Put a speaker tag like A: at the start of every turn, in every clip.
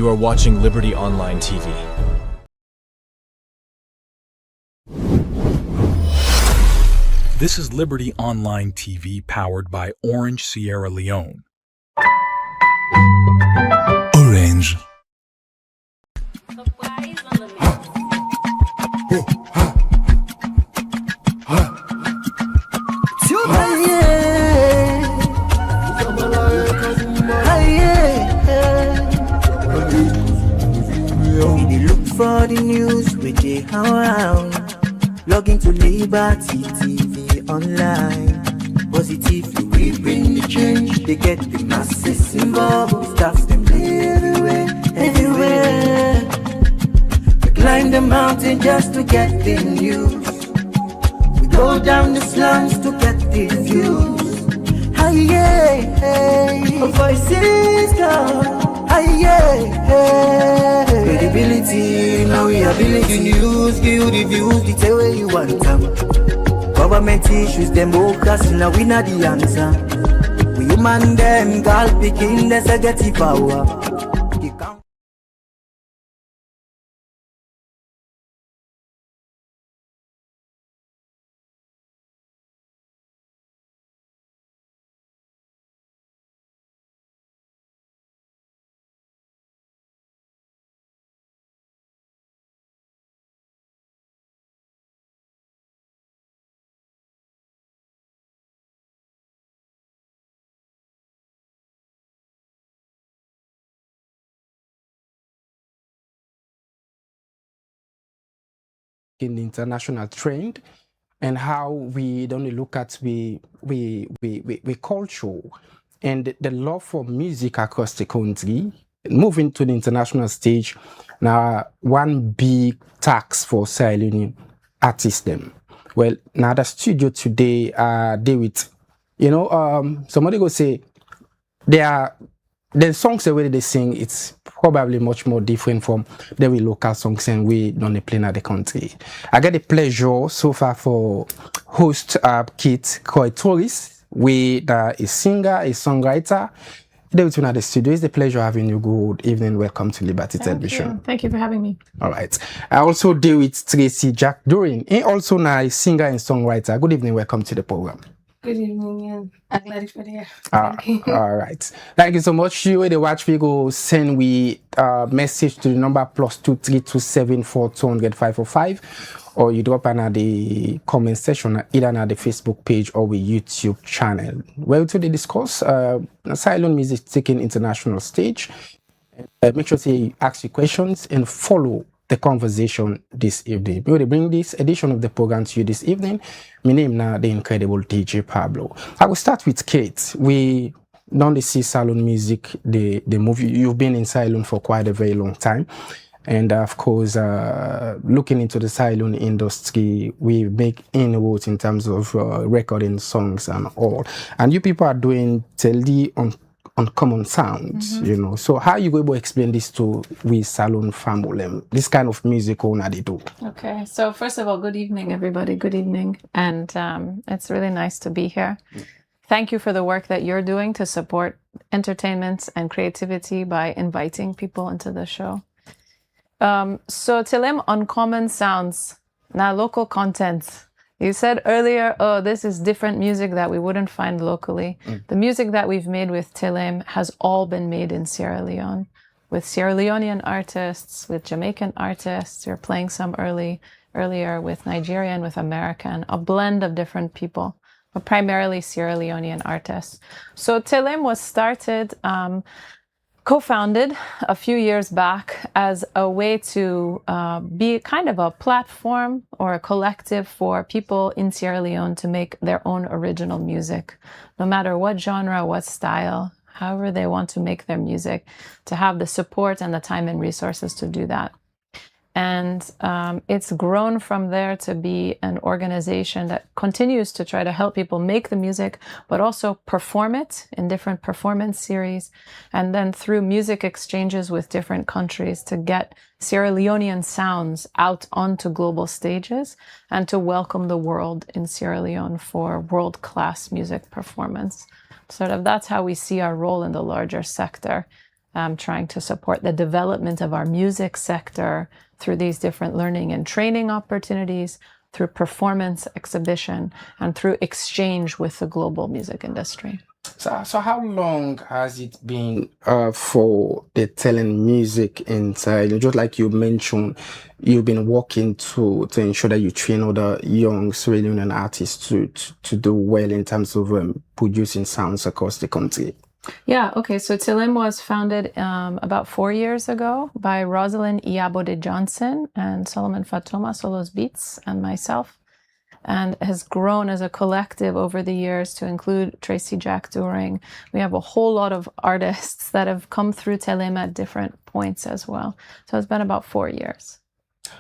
A: You are watching Liberty Online TV.
B: This is Liberty Online TV powered by Orange Sierra Leone. Orange.
C: We look for the news we dey around. Log into Liberty TV online. Positively we bring the change. They get the masses involved. Staff them everywhere, everywhere. We climb the mountain just to get the news. We go down the slums to get the views. Hi yeah, voices come. Credibility, now we ability news, give you the views, the tell where you want them. Government issues, democracy, now we not the answer. We human them, girl picking, let's get the power.
D: In the international trend and how we don't look at we culture and the love for music across the country, moving to the international stage. Now one big tax for Sierra Leone artists them. Well, now the studio today deal with, somebody go say the songs the way they sing, it's probably much more different from the way local songs and we don't play in the country. I get the pleasure so far for host Kit Croy Torres, we a singer, a songwriter. David at the studio. It's a pleasure having you. Good evening. Welcome to Liberty Television.
E: Thank you for having me.
D: All right. I also deal with Tracy Jack Dorin, and also now a singer and songwriter. Good evening. Welcome to the program.
E: Good evening, I'm glad you're here.
D: All right. Thank you so much. You the watch we go send we message to the number +23274200505, or you drop in the comment section either on the Facebook page or the YouTube channel. Well, today discuss silent music taking international stage. Make sure you ask your questions and follow the conversation this evening. We will bring this edition of the program to you this evening. My name now the incredible DJ Pablo. I will start with Kate. We don't see salon music, the movie. You've been in salon for quite a very long time. And of course, looking into the salon industry, we make inroads in terms of recording songs and all. And you people are doing tell on uncommon sounds, So how you able to explain this to we salon family? This kind of music owner they do.
E: Okay, so first of all, good evening, everybody. Good evening, and it's really nice to be here. Thank you for the work that you're doing to support entertainment and creativity by inviting people into the show. So Tilem, uncommon sounds, now local content. You said earlier, oh, this is different music that we wouldn't find locally. The music that we've made with Tilem has all been made in Sierra Leone, with Sierra Leonean artists, with Jamaican artists. We're playing some earlier with Nigerian, with American, a blend of different people, but primarily Sierra Leonean artists. So Tilem was started, co-founded a few years back as a way to be kind of a platform or a collective for people in Sierra Leone to make their own original music, no matter what genre, what style, however they want to make their music, to have the support and the time and resources to do that. And it's grown from there to be an organization that continues to try to help people make the music, but also perform it in different performance series. And then through music exchanges with different countries to get Sierra Leonean sounds out onto global stages and to welcome the world in Sierra Leone for world-class music performance. Sort of that's how we see our role in the larger sector. trying to support the development of our music sector through these different learning and training opportunities, through performance exhibition, and through exchange with the global music industry.
D: So how long has it been for the talent music inside? Just like you mentioned, you've been working to ensure that you train other young Sierra Leonean artists to do well in terms of producing sounds across the country.
E: Yeah, okay. So Tilim was founded about 4 years ago by Rosalind Iyabode Johnson and Solomon Fatoma, Solos Beats, and myself, and has grown as a collective over the years to include Tracy Jack During. We have a whole lot of artists that have come through Tilim at different points as well. So it's been about 4 years.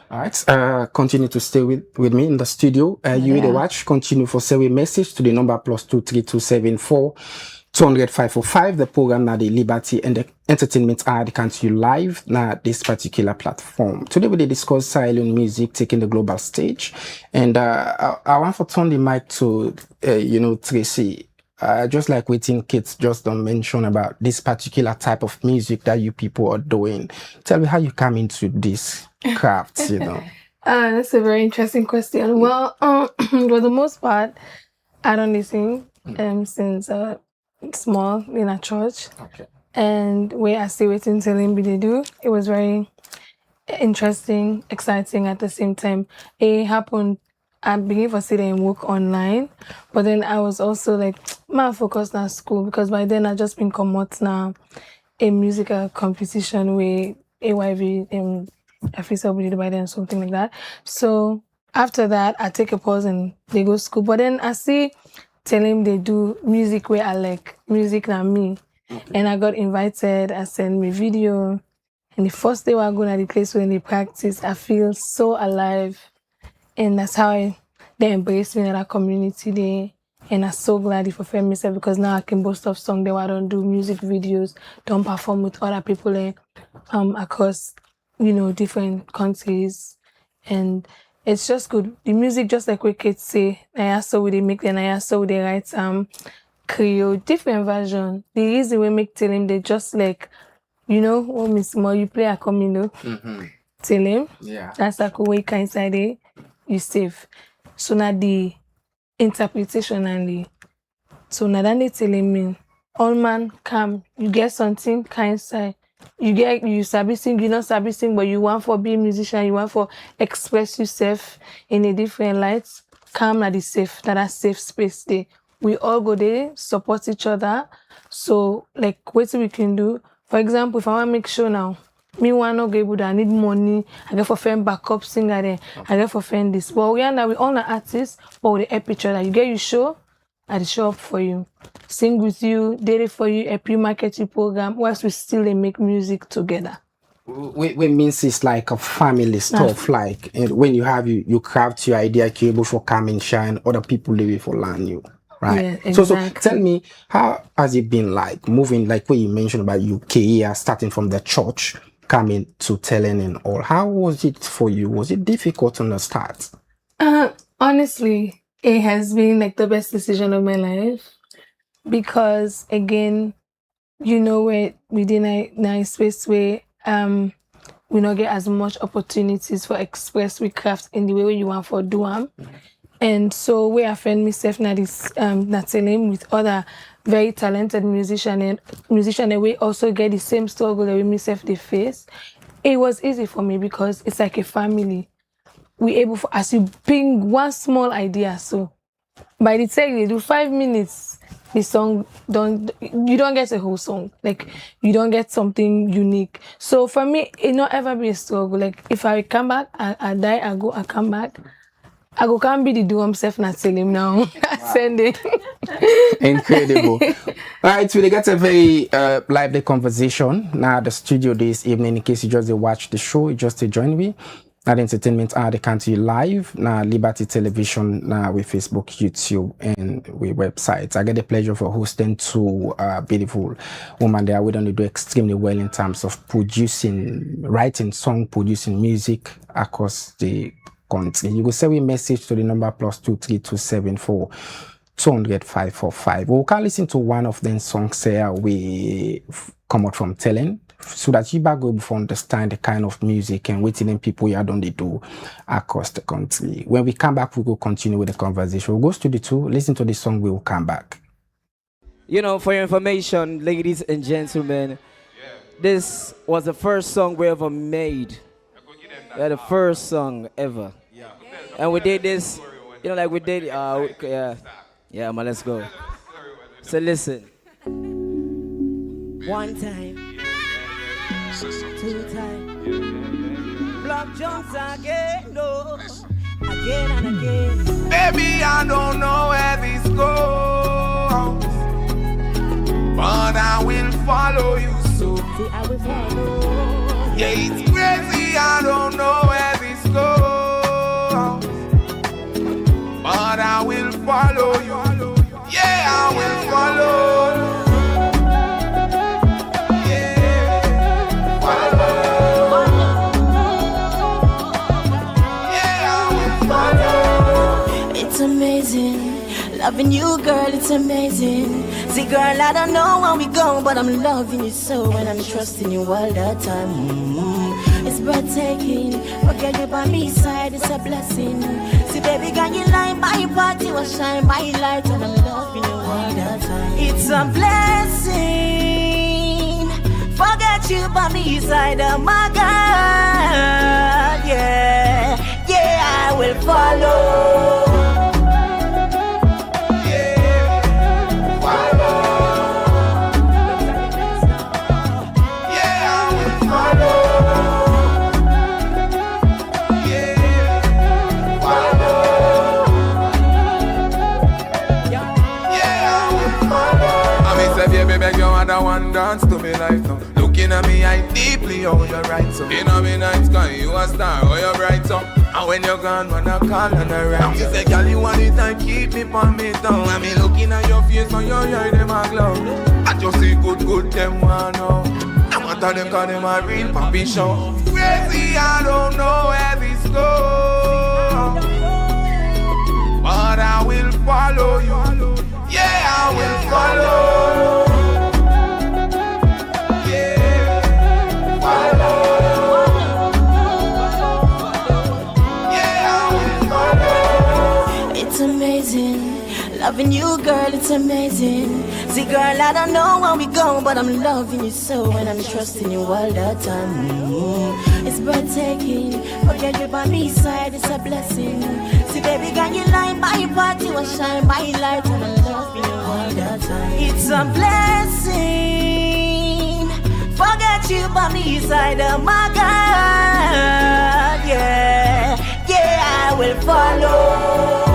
D: All right. Continue to stay with me in the studio. You will watch. Continue for send a message to the number +23274 200-545. The program now the Liberty and the Entertainment ad can you live now this particular platform. Today we discuss silent music taking the global stage, and I want to turn the mic to Tracy. Just like waiting kids just don't mention about this particular type of music that you people are doing. Tell me how you come into this craft,
F: That's a very interesting question. Well, for the most part, I don't listen since small in a church.
D: Okay.
F: And where I see what in Tilim they do, it was very interesting, exciting at the same time. It happened, I began to see them work online, but then I was also like, my focus on school, because by then I just been come out now a musical competition with AYV and FSW by then, something like that. So after that, I take a pause and they go to school. But then I see Tilim they do music where I like music than me. Okay. And I got invited, I sent me video. And the first day I go to the place where they practice, I feel so alive. And that's how they embrace me in that community there. And I'm so glad for family myself, because now I can boast of songs that I don't do music videos, don't perform with other people across, different countries. And it's just good. The music, just like we kids say, I saw they make and I saw they write Creole, different version. The easy way make Tilim, they just like, what Miss Mo, you play a comino. Tilim. Yeah. That's like a way inside there, you save. So now the interpretation and so now then they Tilim mean all man come, you get something inside. You sabi sing, you not sabi sing, but you want for be a musician, you want for express yourself in a different light. Come at the safe, that safe space there. We all go there, support each other. So like what we can do. For example, if I want to make sure now, me want to get I need money, I get for friend backup singer there, I get for friend this. But we all the artists, but we help each other. You get your show, I show up for you. Sing with you, did it for you, help you market your program, whilst we still make music together.
D: What means it's like a family stuff, like when you craft your idea, you're able for come and shine, other people live for learn you, right?
F: Yeah, exactly.
D: So tell me, how has it been like moving, like what you mentioned about UK, starting from the church, coming to Telen and all. How was it for you? Was it difficult on the start?
F: Honestly, it has been like the best decision of my life. Because again, where within a nice space where we not get as much opportunities for express we craft in the way you want for do them. And so where I find myself now this Tilim with other very talented musician and we also get the same struggle that we myself they face. It was easy for me because it's like a family. We able for as you bring one small idea, so by the time you do 5 minutes, the song you don't get a whole song. Like you don't get something unique. So for me, it not ever be a struggle. Like if I come back, I die, I come back. I can't be the do himself not tell him now. Wow. Send it.
D: Incredible. All right, we got a very lively conversation now at the studio this evening. In case you just watch the show, just to join me. At Entertainment are the country live now Liberty Television now with Facebook, YouTube, and with websites. I get the pleasure for hosting two beautiful women there. We don't do extremely well in terms of writing song, producing music across the country. You will send a message to the number +23274 200-545. We can listen to one of them songs here we come out from telling, so that you back go before understand the kind of music and what them people here don't they do across the country. When we come back, we will continue with the conversation. We'll go to the two, listen to the song, we will come back.
G: You know, for your information, ladies and gentlemen, this was the first song we ever made. Yeah, the first song ever. And we did this, you know, like we did, yeah, man, let's go. So listen.
C: One time, two time, block jumps again, no, again and again.
H: Baby, I don't know where this goes, but I will follow you soon.
C: See, I will follow.
H: Yeah, it's crazy, I don't know where this goes, but I will follow you. Yeah, I will follow.
I: It's amazing, loving you, girl, it's amazing. See, girl, I don't know where we go, but I'm loving you so, and I'm trusting you all the time. It's breathtaking, forget you by me side, it's a blessing. See, baby, girl, you line my party, will shine my light, and I'm loving you all the time. It's a blessing, forget you by me side, oh my God, yeah, yeah, I will follow.
H: One dance to me like no. Looking at me, I deeply oh you're right so. In a me night sky, you a star, oh you're bright so. And when you're gone, when I call and I rap, you say, girl, you want it, I keep me on me down. And me looking at your face, on your eye, them a glow. I just see good, them one know. I'm not tell them, cause them a real papi show. Crazy, I don't know where this goes, but I will follow you. Yeah, I will follow.
I: It's amazing, loving you, girl, it's amazing. See, girl, I don't know where we go, but I'm loving you so, and I'm trusting you all the time. It's breathtaking, forget you by me side, it's a blessing. See, baby, girl, you line my party, will shine my light, and I'm loving you all the time. It's a blessing, forget you by me side, oh my God, yeah, yeah, I will follow.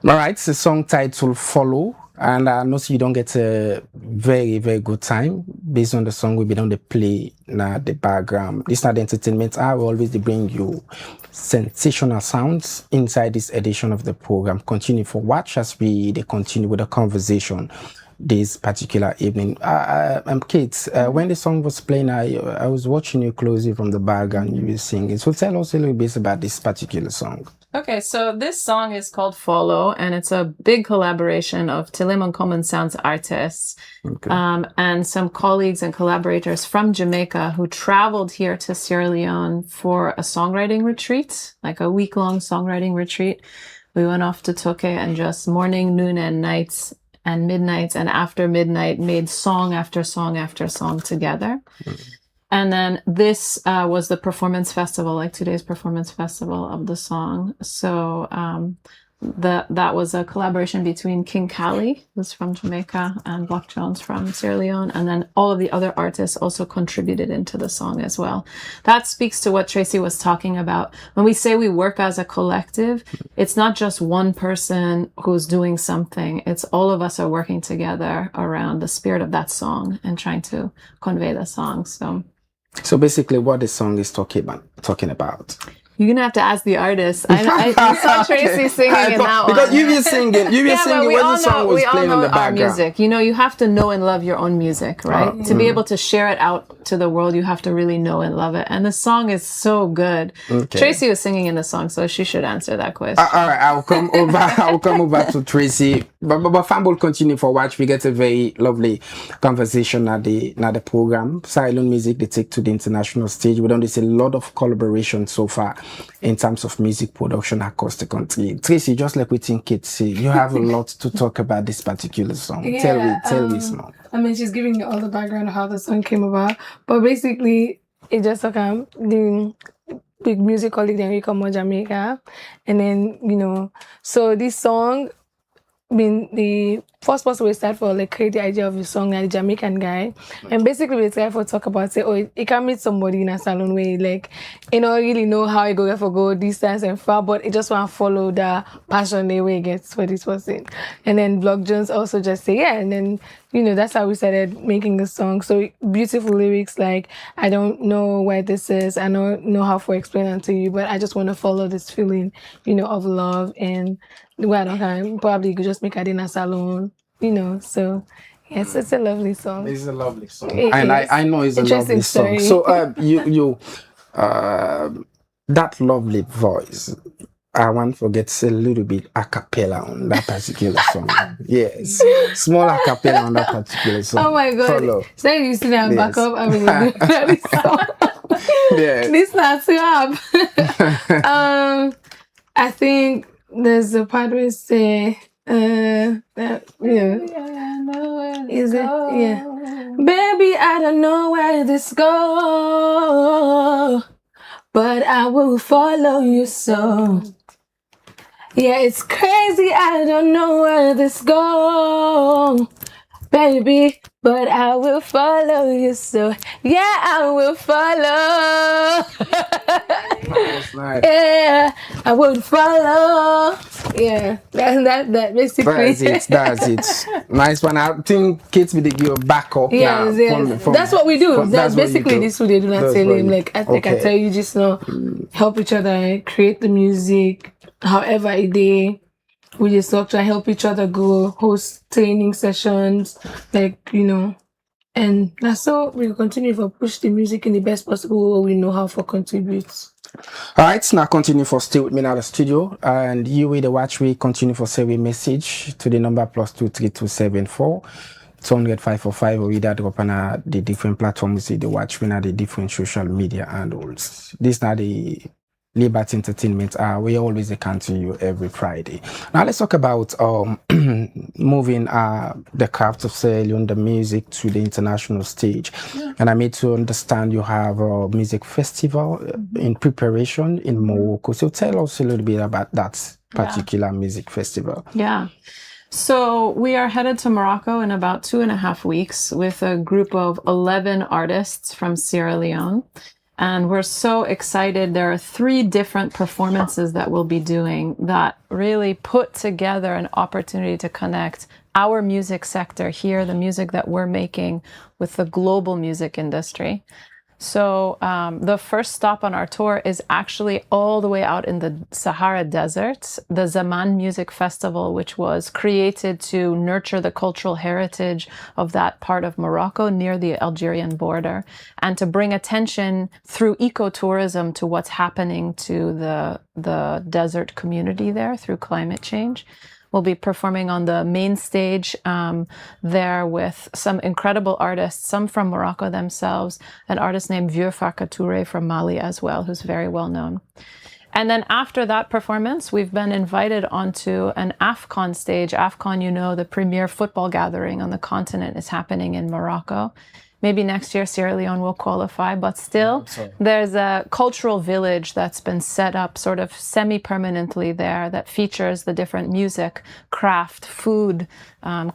D: All right, the song title Follow, and I know you don't get a very, very good time based on the song we be on the play na the background. This is not the entertainment. I will always bring you sensational sounds inside this edition of the program. Continue for watch as they continue with the conversation this particular evening. Kate, when the song was playing, I was watching you closely from the background. You were singing. So tell us a little bit about this particular song.
E: Okay, so this song is called Follow, and it's a big collaboration of Tilim and Common Sounds artists, and some colleagues and collaborators from Jamaica who traveled here to Sierra Leone for a songwriting retreat, like a week-long songwriting retreat. We went off to Toke and just morning, noon, and nights and midnights, and after midnight made song after song after song together. And then this was the performance festival, like today's performance festival of the song. So that was a collaboration between King Kali, who's from Jamaica, and Block Jones from Sierra Leone. And then all of the other artists also contributed into the song as well. That speaks to what Tracy was talking about. When we say we work as a collective, it's not just one person who's doing something. It's all of us are working together around the spirit of that song and trying to convey the song. So basically what the song is talking about. You're gonna have to ask the artist. I saw Tracy singing in that one.
D: Because you've been singing
E: But
D: when the song was playing in the
E: our
D: background.
E: music. You know, you have to know and love your own music, right? To be able to share it out to the world, you have to really know and love it. And the song is so good.
D: Okay.
E: Tracy was singing in the song, so she should answer that question.
D: All right, I'll come over. I'll come over to Tracy. But fam will continue for watch. We get a very lovely conversation at the program. Silent music they take to the international stage. We don't see a lot of collaboration so far in terms of music production across the country. Tracy, just like we think kids, you have a lot to talk about this particular song.
F: Yeah,
D: Tell me small.
F: I mean, she's giving you all the background of how the song came about, but basically, it just took the big music colleague then we come to Jamaica, and then so this song. The first person we start for like create the idea of the song and the Jamaican guy, and basically we try for talk about you can meet somebody in a salon where like really know how you go distance and far, but it just want to follow the passion the way it gets for this person. And then Block Jones also just say and then that's how we started making the song. So beautiful lyrics like I don't know where this is, I don't know how to explain it to you, but I just want to follow this feeling of love and. Well, okay, probably you could just make it in a salon, so yes, it's a lovely song.
D: It's a lovely song.
F: And
D: I know it's a lovely song. So you that lovely voice, I want to forget a little bit a cappella on that particular song. Yes. Small a cappella on that particular song.
F: Oh my god. So you see that back up, I mean this song.
D: Yeah.
F: This not too up. I think there's a part where say, is it? Yeah. Baby, I don't know where this go, but I will follow you so. Yeah, it's crazy, I don't know where this go, baby, but I will follow you so. Yeah, I will follow.
D: Nice.
F: Yeah, I would follow. Yeah, that basically.
D: That's it. Nice one. I think kids will give a backup.
F: Yes. That's what we do. That's basically this what they do. Not tell him like I tell you just now. Help each other create the music. However it is. We just talk to help each other go host training sessions, and that's so we continue to push the music in the best possible way we know how to contribute.
D: All right, now continue for stay with me now the studio, and you with the watch we continue for send a message to the number +23274 200-545 or either drop on the different platforms the watch we now the different social media handles. This now the Liberty Entertainment, we always come to you every Friday. Now let's talk about moving the craft of Sierra Leone, the music to the international stage. Yeah. And I made to understand you have a music festival in preparation in Morocco. So tell us a little bit about that particular music festival.
E: Yeah. So we are headed to Morocco in about 2.5 weeks with a group of 11 artists from Sierra Leone. And we're so excited. There are 3 different performances that we'll be doing that really put together an opportunity to connect our music sector here, the music that we're making, with the global music industry. So the first stop on our tour is actually all the way out in the Sahara Desert, the Zaman Music Festival, which was created to nurture the cultural heritage of that part of Morocco near the Algerian border, and to bring attention through ecotourism to what's happening to the desert community there through climate change. We'll be performing on the main stage there with some incredible artists, some from Morocco themselves, an artist named Vieux Farka Touré from Mali as well, who's very well known. And then after that performance, we've been invited onto an AFCON stage. AFCON, the premier football gathering on the continent, is happening in Morocco. Maybe next year Sierra Leone will qualify, but still there's a cultural village that's been set up sort of semi-permanently there that features the different music, craft, food,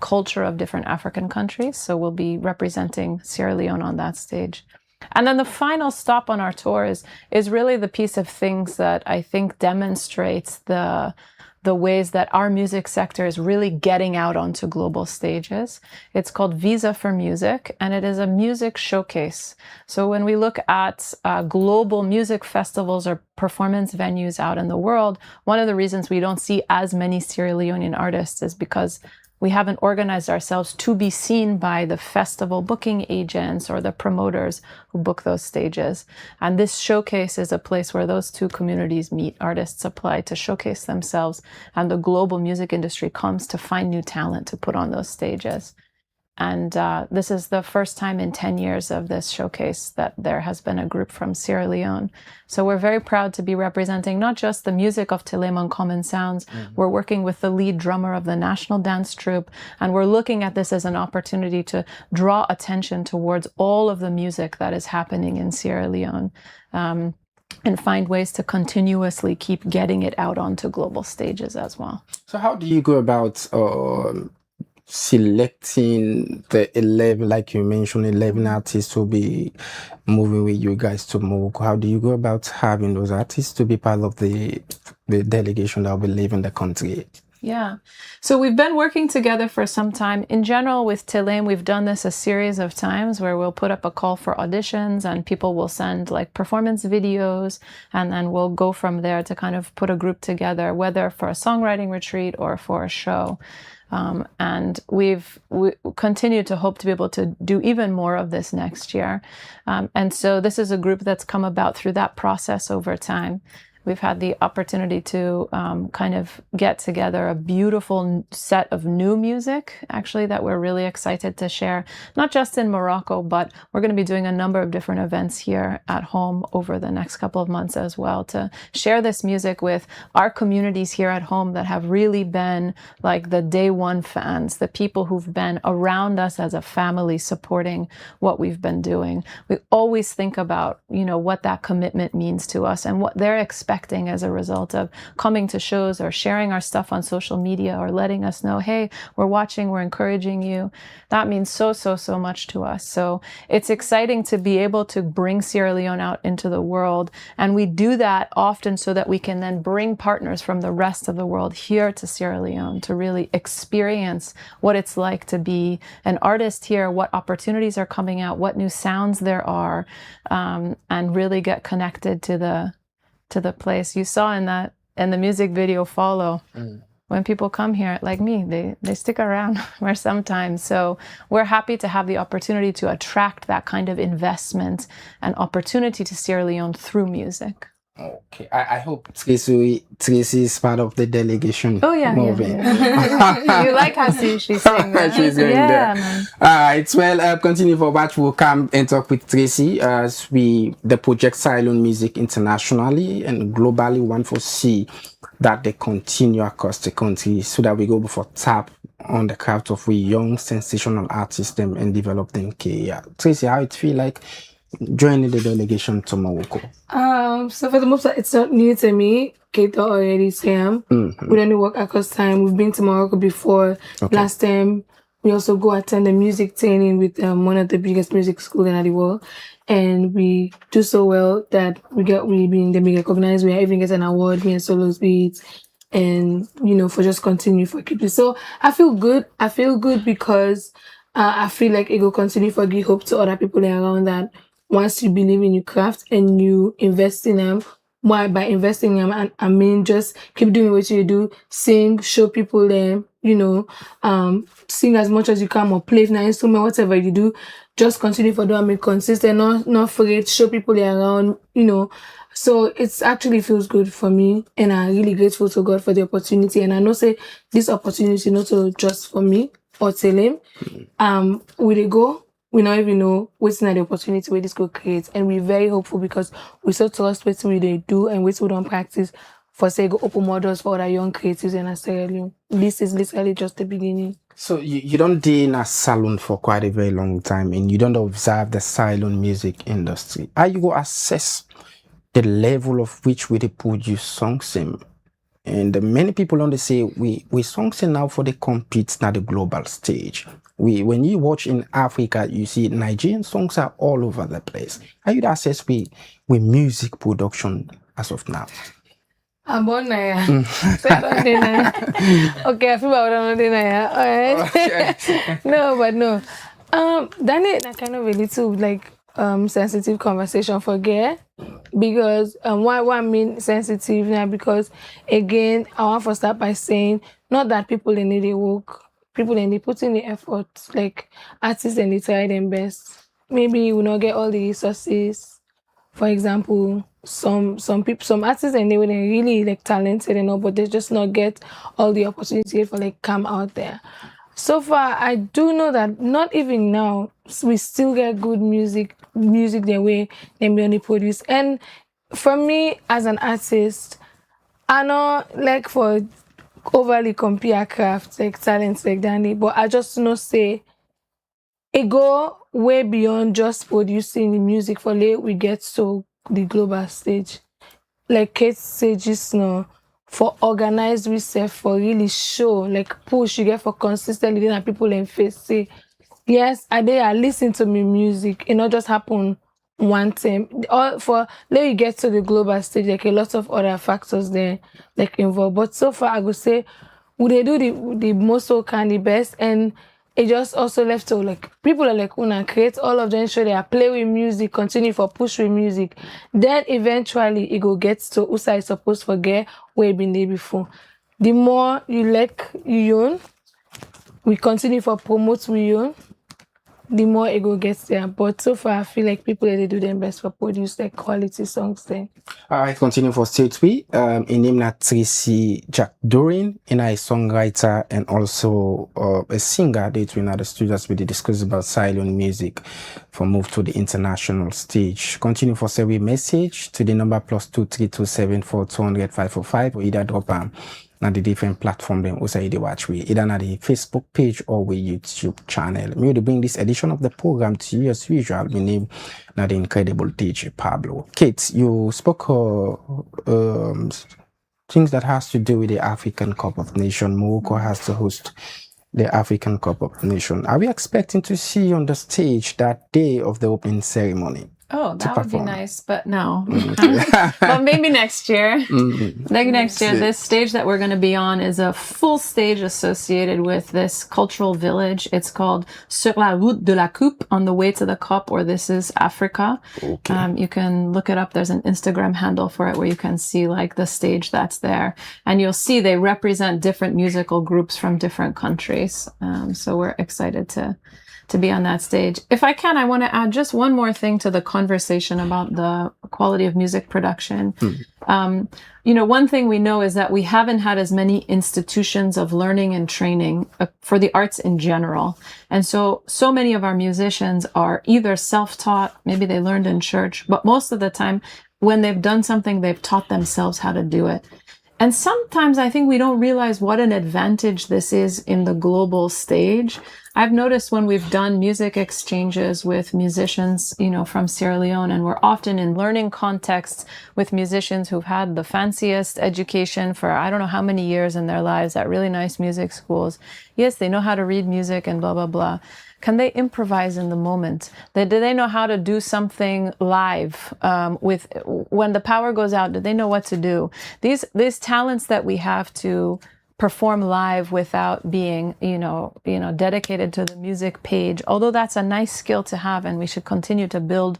E: culture of different African countries. So we'll be representing Sierra Leone on that stage. And then the final stop on our tour is really the piece of things that I think demonstrates the ways that our music sector is really getting out onto global stages. It's called Visa for Music, and it is a music showcase. So when we look at global music festivals or performance venues out in the world, one of the reasons we don't see as many Sierra Leonean artists is because we haven't organized ourselves to be seen by the festival booking agents or the promoters who book those stages. And this showcase is a place where those two communities meet. Artists apply to showcase themselves, and the global music industry comes to find new talent to put on those stages. And this is the first time in 10 years of this showcase that there has been a group from Sierra Leone. So we're very proud to be representing not just the music of Telemon Common Sounds. We're working with the lead drummer of the National Dance Troupe, and we're looking at this as an opportunity to draw attention towards all of the music that is happening in Sierra Leone. And find ways to continuously keep getting it out onto global stages as well.
D: So how do you go about selecting the 11, like you mentioned, 11 artists to be moving with you guys to Morocco? How do you go about having those artists to be part of the delegation that will be leaving the country?
E: Yeah. So we've been working together for some time. In general, with Telem, we've done this a series of times where we'll put up a call for auditions and people will send like performance videos, and then we'll go from there to kind of put a group together, whether for a songwriting retreat or for a show. And we continue to hope to be able to do even more of this next year. And so this is a group that's come about through that process over time. We've had the opportunity to kind of get together a beautiful set of new music, actually, that we're really excited to share, not just in Morocco, but we're going to be doing a number of different events here at home over the next couple of months as well, to share this music with our communities here at home that have really been like the day one fans, the people who've been around us as a family supporting what we've been doing. We always think about, you know, what that commitment means to us and what they're expecting as a result of coming to shows or sharing our stuff on social media or letting us know, hey, we're watching, we're encouraging you. That means so much to us. So it's exciting to be able to bring Sierra Leone out into the world. And we do that often so that we can then bring partners from the rest of the world here to Sierra Leone to really experience what it's like to be an artist here, what opportunities are coming out, what new sounds there are, and really get connected to the place. You saw in the music video Follow, when people come here like me, they stick around for some time. So we're happy to have the opportunity to attract that kind of investment and opportunity to Sierra Leone through music.
D: Okay, I hope Tracy is part of the delegation.
E: Oh yeah,
D: moving.
E: Yeah. You like how she's saying that?
D: She's going there. Man. All right, well, continue for that. We'll come and talk with Tracy as the project Silent Music internationally and globally want to see that they continue across the country so that we go before tap on the craft of we young sensational artists them and develop them. Tracy, how it feel like joining the delegation to Morocco?
F: So for the most part, it's not new to me. Kato already Sam. We only work across time. We've been to Morocco before.
D: Okay.
F: Last time, we also go attend a music training with one of the biggest music schools in the world. And we do so well that we being recognized. We even get an award, me and Solos Beats. And, you know, for just continue for keep it. So I feel good. I feel good because I feel like it will continue for give hope to other people around that once you believe in your craft and you invest in them, why by investing in them, I mean just keep doing what you do, sing, show people them, you know, sing as much as you can or play an instrument, whatever you do, just continue for doing it consistent, not forget, show people around, you know. So it's actually feels good for me, and I'm really grateful to God for the opportunity. And I know say this opportunity not just for me or tell him, we they go. We not even know what's not the opportunity where this could create, and we're very hopeful because we so trust what we they do and what we don't practice for say go open more doors for other young creatives in Australia. This is literally just the beginning.
D: So you don't do in a salon for quite a very long time, and you don't observe the silent music industry. How you go assess the level of which we they produce songs and many people on the say we songs now for the compete na the global stage. When you watch in Africa, you see Nigerian songs are all over the place. How you assess with music production as of now?
F: I'm born now. Okay, I feel about now. Alright. No, but no. That kind of a little like sensitive conversation for girl, because why I mean sensitive now, because again I want to start by saying not that people they need to work, people they need put in the effort, like artists and they try their best. Maybe you will not get all the resources. For example, some people, some artists and they were really like talented and all, but they just not get all the opportunity for like come out there. So far, I do know that not even now we still get good music the way they only produce. And for me as an artist, I know like for overly compare craft like talents like Danny, but I just know say it go way beyond just producing the music for late we get to the global stage. Like Kate said just now, for organized research, for really show, like push you get for consistently that people in face say, yes, I listen to me music. It not just happen one time. All for let you get to the global stage, like a lot of other factors there like involved. But so far I would say would they do the most so can the best, and it just also left to like people are like una create all of them show they are play with music, continue for push with music. Then eventually it go gets to usa is supposed to forget where been there before. The more you like you own, we continue for promote we own, the more it go gets there. But so far I feel like people they do their best for produce like quality songs there.
D: I continue for stage 3. In name na Tracy Jack Dorin, and a songwriter and also a singer. They twin at the studios we discuss about silent music for move to the international stage. Continue for send message to the number +23274200545 or either drop na the different platform them also they watch we either na the Facebook page or we YouTube channel. Me to bring this edition of the program to you as usual. My name na the incredible DJ Pablo. Kate, you spoke things that has to do with the African Cup of Nations. Morocco has to host the African Cup of Nations. Are we expecting to see you on the stage that day of the opening ceremony?
E: Oh, that would be nice, but no.
D: Okay.
E: But maybe next year. Maybe next year.
D: See.
E: This stage that we're going to be on is a full stage associated with this cultural village. It's called Sur la route de la coupe, on the way to the cup, or This is Africa.
D: Okay.
E: You can look it up. There's an Instagram handle for it where you can see like the stage that's there. And you'll see they represent different musical groups from different countries. So we're excited to be on that stage. If I can, I want to add just one more thing to the conversation about the quality of music production. One thing we know is that we haven't had as many institutions of learning and training for the arts in general. And so many of our musicians are either self-taught, maybe they learned in church, but most of the time when they've done something, they've taught themselves how to do it. And sometimes I think we don't realize what an advantage this is in the global stage. I've noticed when we've done music exchanges with musicians, from Sierra Leone, and we're often in learning contexts with musicians who've had the fanciest education for I don't know how many years in their lives at really nice music schools. Yes, they know how to read music and blah, blah, blah. Can they improvise in the moment? Do they know how to do something live with when the power goes out? Do they know what to do? These talents that we have to perform live without being, dedicated to the music page. Although that's a nice skill to have, and we should continue to build,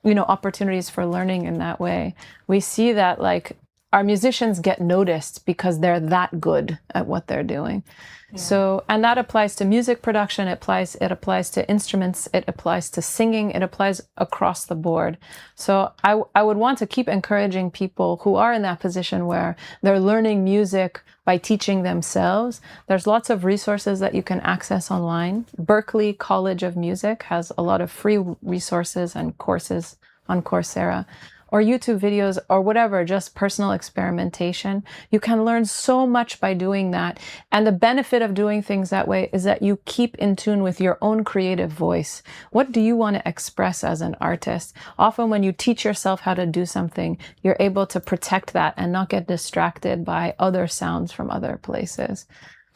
E: opportunities for learning in that way. We see that like our musicians get noticed because they're that good at what they're doing. Yeah. So, and that applies to music production, it applies to instruments, it applies to singing, it applies across the board. So I would want to keep encouraging people who are in that position where they're learning music by teaching themselves. There's lots of resources that you can access online. Berklee College of Music has a lot of free resources and courses on Coursera. or YouTube videos or whatever, just personal experimentation. You can learn so much by doing that. And the benefit of doing things that way is that you keep in tune with your own creative voice. What do you want to express as an artist? Often when you teach yourself how to do something, you're able to protect that and not get distracted by other sounds from other places.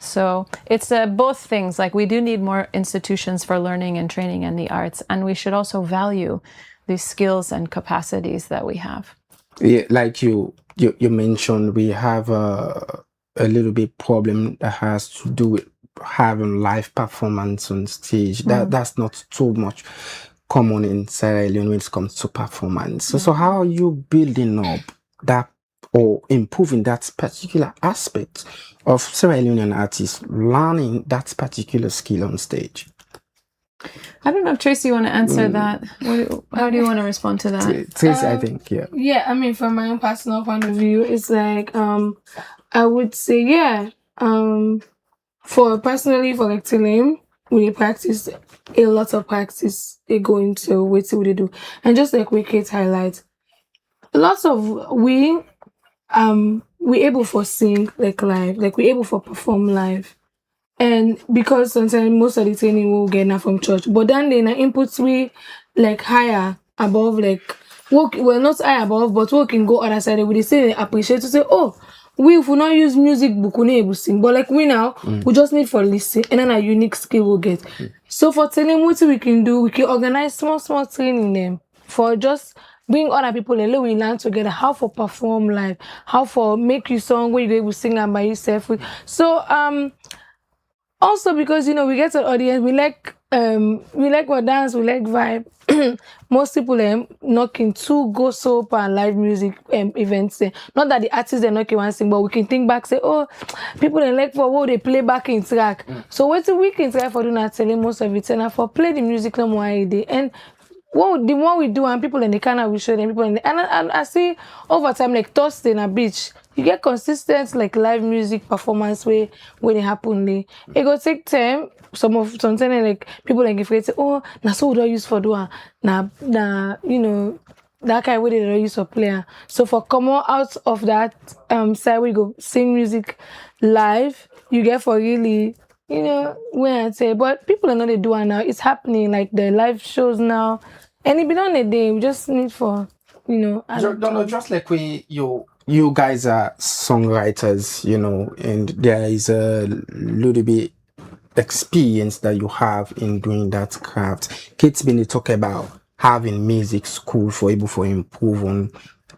E: So it's both things. Like, we do need more institutions for learning and training in the arts, and we should also value these skills and capacities that we have.
D: Yeah, like you mentioned, we have a little bit problem that has to do with having live performance on stage. That's not too much common in Sierra Leone when it comes to performance. So how are you building up that or improving that particular aspect of Sierra Leonean artists learning that particular skill on stage?
E: I don't know if Tracy, you want to answer that. How do you want to respond to that?
D: Tracy, I think, yeah.
F: Yeah, I mean, from my own personal point of view, it's like, I would say, yeah, for like Tilim, we practice a lot of practice. They go into what they do, and just like Wicked highlight, lots of we able for sing like live, like we able for perform live. And because sometimes most of the training will get now from church, but then the inputs we like higher above, like work, well, not high above, but we can go other side. We say they appreciate to say, oh, we if we not use music book, we not able to sing, but like we now we just need for listen, and then a unique skill we'll get. So for telling what we can do, we can organize small training them for just bring other people and let we learn together how for perform live, how for make you song where you able to sing by yourself. So also, because we get an audience, we like what dance, we like vibe. Most people knocking to go soap and live music events. Not that the artists they not want to sing, but we can think back, say, oh, people they like for what they play back in track. So what we can try for doing that, telling most of it, and for play the music no more idea. And the more we do, and people in the Canada we show them, people in the, and I see over time, like Thursday in a beach, you get consistent like live music performance where they happen. It go take time. Sometimes like people like if they say, oh, na so we don't use for doing na that kind of way they don't use for player. So for come out of that side we go sing music live, you get for really when I say, but people are not they do it now. It's happening like the live shows now, and it be done a day. We just need for
D: just like you guys are songwriters, and there is a little bit experience that you have in doing that craft. Kate's been talk about having music school for able for improve on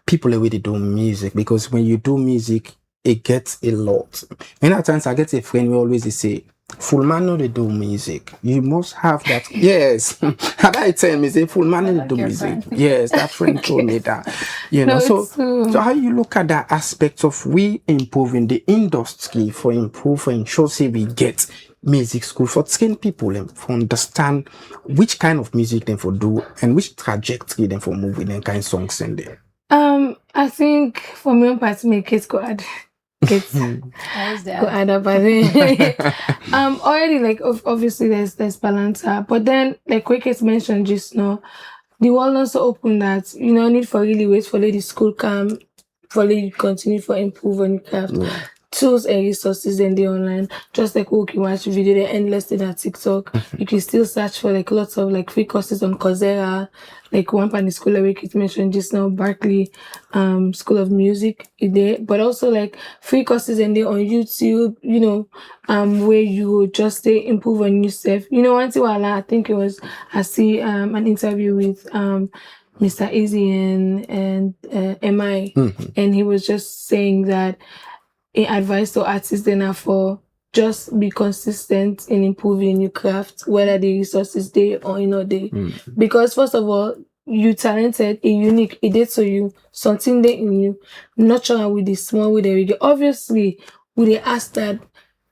D: people the way they do music, because when you do music, it gets a lot. Many times I get a friend who always say, full man know they do music. You must have that. Yes. Had I tell me, say full man know they do music. Friend. Yes, that friend told me that.
F: No,
D: so how you look at that aspect of we improving the industry for improving, show say we get music school for train people and for understand which kind of music them for do and which trajectory them for moving and kind of songs in there.
F: I think for me part make it go add. Go add up already like obviously there's balance, but then like Wicked mentioned just now, the world also open that need for really wait for the school come for really continue for improve on craft. Tools and resources and the online, just like you can watch video, they're endless in that TikTok. You can still search for like lots of like free courses on Coursera, like one part in the school that we mentioned just now, Berkeley School of Music there, but also like free courses and they on YouTube, where you just stay improve on yourself. One thing I think it was I see an interview with Mr. Easy and MI, and he was just saying that advice to artists then for just be consistent in improving your craft, whether the resources there or they. Because first of all, you talented, a unique, it did to you, something there in you, nurture with the small with the video. Obviously, we they ask that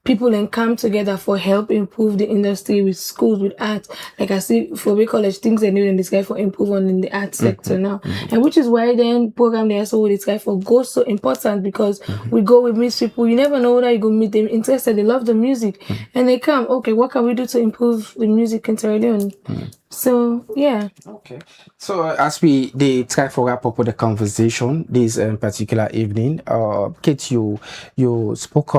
F: people then come together for help improve the industry with schools, with art. Like I see for Bay College, things they need in this guy for improvement in the art sector now. And which is why then program they also with this guy for goes so important, because we go with meet people. You never know whether you go meet them interested, they love the music. And they come, okay, what can we do to improve the music in Sierra Leone? So yeah.
D: Okay. So as they try to wrap up with the conversation this particular evening, Kate, you spoke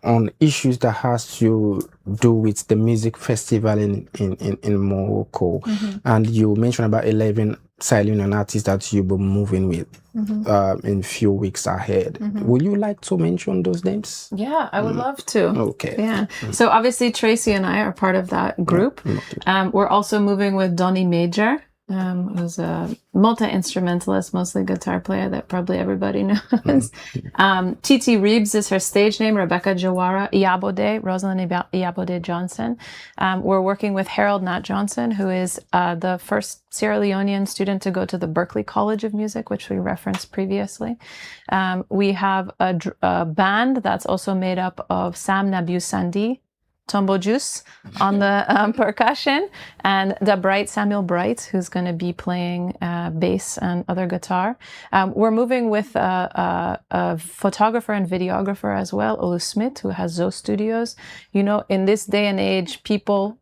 D: on issues that has to do with the music festival in Morocco, and you mentioned about 11 silent artists that you'll be moving with in few weeks ahead. Would you like to mention those names?
E: Yeah, I would love to.
D: Okay.
E: Yeah. So obviously Tracy and I are part of that group. We're also moving with Donnie Major, who's a multi-instrumentalist, mostly guitar player that probably everybody knows. Titi Reeves is her stage name, Rebecca Jawara, Iyabode, Rosalind Iyabode Johnson. We're working with Harold Nat Johnson, who is the first Sierra Leonean student to go to the Berklee College of Music, which we referenced previously. We have a band that's also made up of Sam Nabu Sandi, Tombo Juice on the percussion, and Samuel Bright, who's going to be playing bass and other guitar. We're moving with a photographer and videographer as well, Olu Smith, who has Zo Studios. You know, in this day and age, people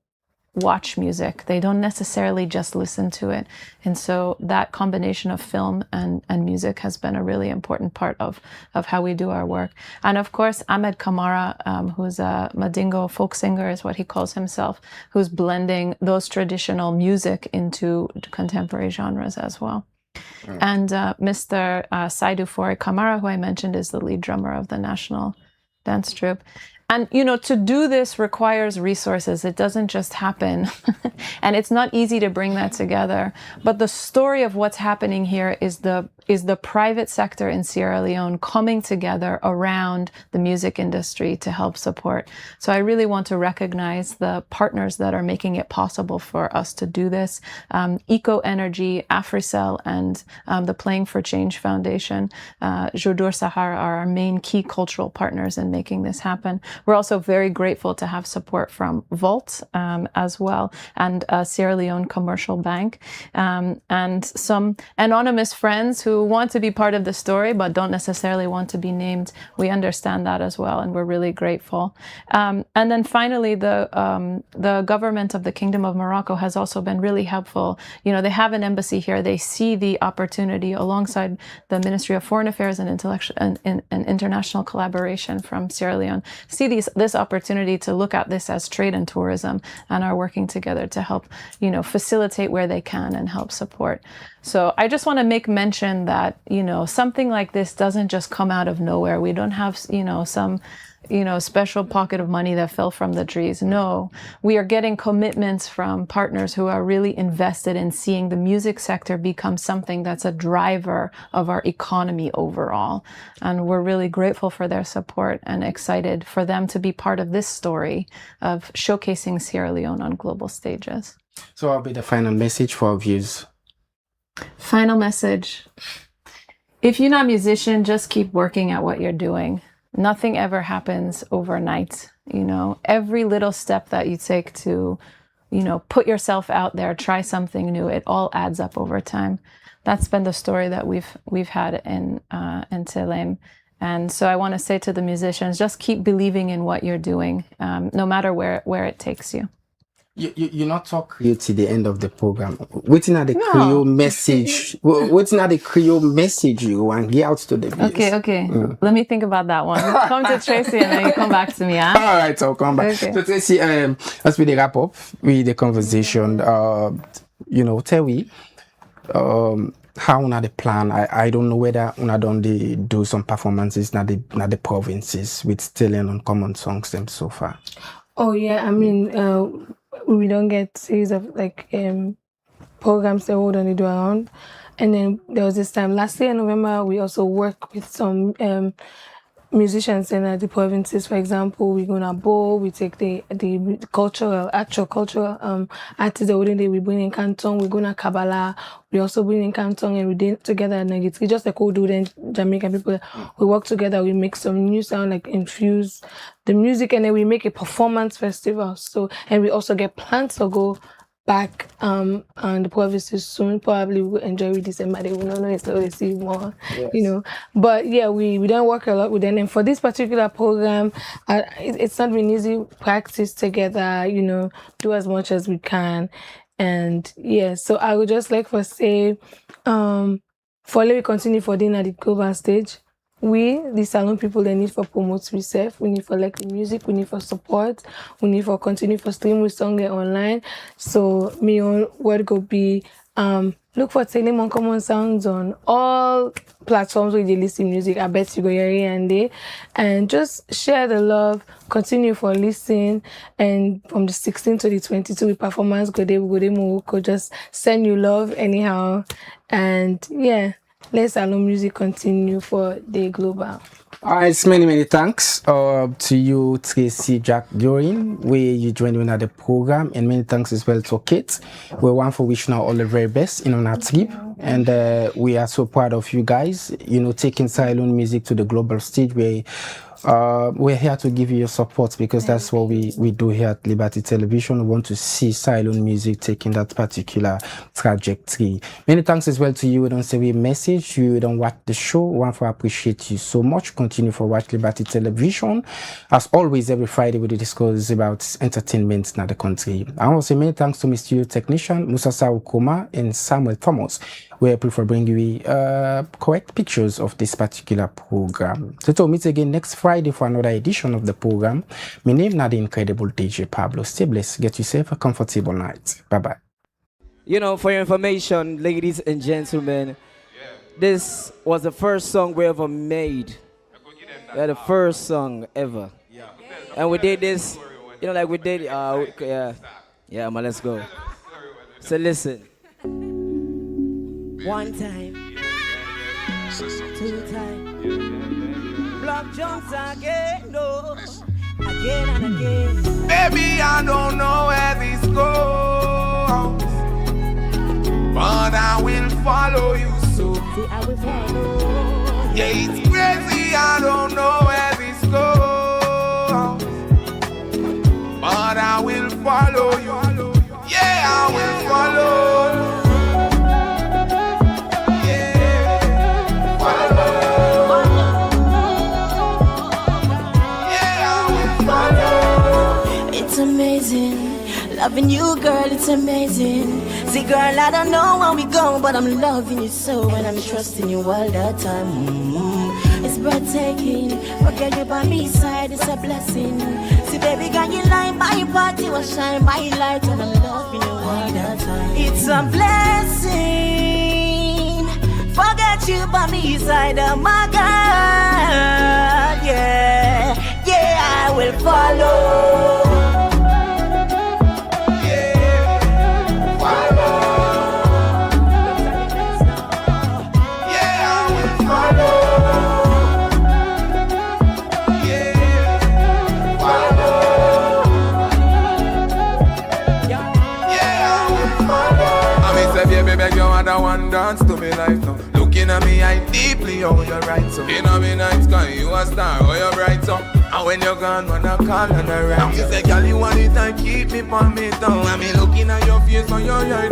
E: watch music. They don't necessarily just listen to it. And so that combination of film and music has been a really important part of how we do our work. And of course, Ahmed Kamara, who's a Madingo folk singer, is what he calls himself, who's blending those traditional music into contemporary genres as well. And Mr. Saidu Fore Kamara, who I mentioned, is the lead drummer of the National Dance Troupe. And, you know, to do this requires resources. It doesn't just happen. And it's not easy to bring that together. But the story of what's happening here is the private sector in Sierra Leone coming together around the music industry to help support. So I really want to recognize the partners that are making it possible for us to do this. Eco Energy, Africell, and the Playing for Change Foundation, Jodur Sahar are our main key cultural partners in making this happen. We're also very grateful to have support from Vault as well, and Sierra Leone Commercial Bank, and some anonymous friends who want to be part of the story but don't necessarily want to be named. We understand that as well, and we're really grateful. And then finally, the government of the Kingdom of Morocco has also been really helpful. You know, they have an embassy here. They see the opportunity alongside the Ministry of Foreign Affairs and international collaboration from Sierra Leone. See this opportunity to look at this as trade and tourism, and are working together to help, you know, facilitate where they can and help support. So I just want to make mention that, you know, something like this doesn't just come out of nowhere. We don't have, you know, some, you know, special pocket of money that fell from the trees. No, we are getting commitments from partners who are really invested in seeing the music sector become something that's a driver of our economy overall. And we're really grateful for their support and excited for them to be part of this story of showcasing Sierra Leone on global stages.
D: So I'll be the final message for our viewers.
E: Final message. If you're not a musician, just keep working at what you're doing. Nothing ever happens overnight. You know, every little step that you take to, you know, put yourself out there, try something new, it all adds up over time. That's been the story that we've had in Telem. And so I want to say to the musicians, just keep believing in what you're doing, no matter where it takes you.
D: You not talk Creole to the end of the program. Waiting at the Creole message. Waiting at the Creole message you want to get out to the viewers.
E: Okay. Let me think about that one. Come to Tracy and then you come back to me. Huh?
D: All right, I'll come back. Okay. So Tracy, as we wrap up with the conversation, you know, tell me how una the plan. I don't know whether una don't do some performances na the provinces with still and uncommon songs them so far.
F: Oh yeah, I mean, we don't get series of like programs that we don't do around. And then there was this time last year in November, we also worked with some musicians in the provinces. For example, we're gonna bowl. We take the actual cultural artists that we bring in Canton. We're gonna Kabbalah. We also bring in Canton, and we did together. And it's just like we do then Jamaican people. We work together. We make some new sound, like infuse the music, and then we make a performance festival. So, and we also get plans to go back on the provinces soon. Probably we'll enjoy with December. They will not know, so they see more, you know. But yeah, we don't work a lot with them. And for this particular program, it's not been easy. Practice together, you know, do as much as we can. And yeah, so I would just like to say, for we continue for dinner at the global stage. We, the salon people, they need for promote ourselves. We need for like the music. We need for support. We need for continue for stream with song online. So me on word go be look for Telling Uncommon Sounds on all platforms where you listen music. I bet you go here and there, and just share the love. Continue for listening, and from the 16th to the 22th, we performance go there Morocco. Just send you love anyhow, and yeah. Let's allow music continue for the global.
D: It's many thanks to you, Tracy Jack Dorin, where you joined in at the program, and many thanks as well to Kate. We want for wishing her all the very best in on our trip, and we are so proud of you guys. You know, taking silent music to the global stage. We're here to give you your support because that's what we do here at Liberty Television. We want to see silent music taking that particular trajectory. Many thanks as well to you. We don't say we message you, we don't watch the show. We want to appreciate you so much. Continue for watch Liberty Television. As always, every Friday we discuss about entertainment in the country. I want to say many thanks to my studio technician Musasa Ukoma and Samuel Thomas. We prefer bringing you correct pictures of this particular program. So to meet again next Friday for another edition of the program. My name is the incredible DJ Pablo. Stay blessed. Get yourself a comfortable night. Bye-bye.
G: You know, for your information, ladies and gentlemen, this was the first song we ever made. Yeah, the first song ever. And we did this, you know, like we did, yeah, man, let's go. So listen.
I: One time, two time, block jumps again, no, again and again.
H: Baby, I don't know where this goes, but I will follow you soon.
I: See, I will follow.
H: Yeah, it's crazy, I don't know where this goes, but I will follow you. Yeah, I will follow.
I: It's amazing, loving you, girl, it's amazing. See, girl, I don't know where we go, but I'm loving you so, and I'm trusting you all the time. It's breathtaking, forget you by me side, it's a blessing. See, baby, girl, you line by your body, will shine my light, and I'm loving you all the time. It's a blessing, forget you by me side, oh my God, yeah, yeah, I will follow.
H: One dance to me life now. Looking at me, I deeply oh you're right so. In a me night sky, you a star, oh you're bright so. And when you're gone, when I call and I rap, you say, girl, you want it and keep me on me down. I mean, looking at your face, on your eye,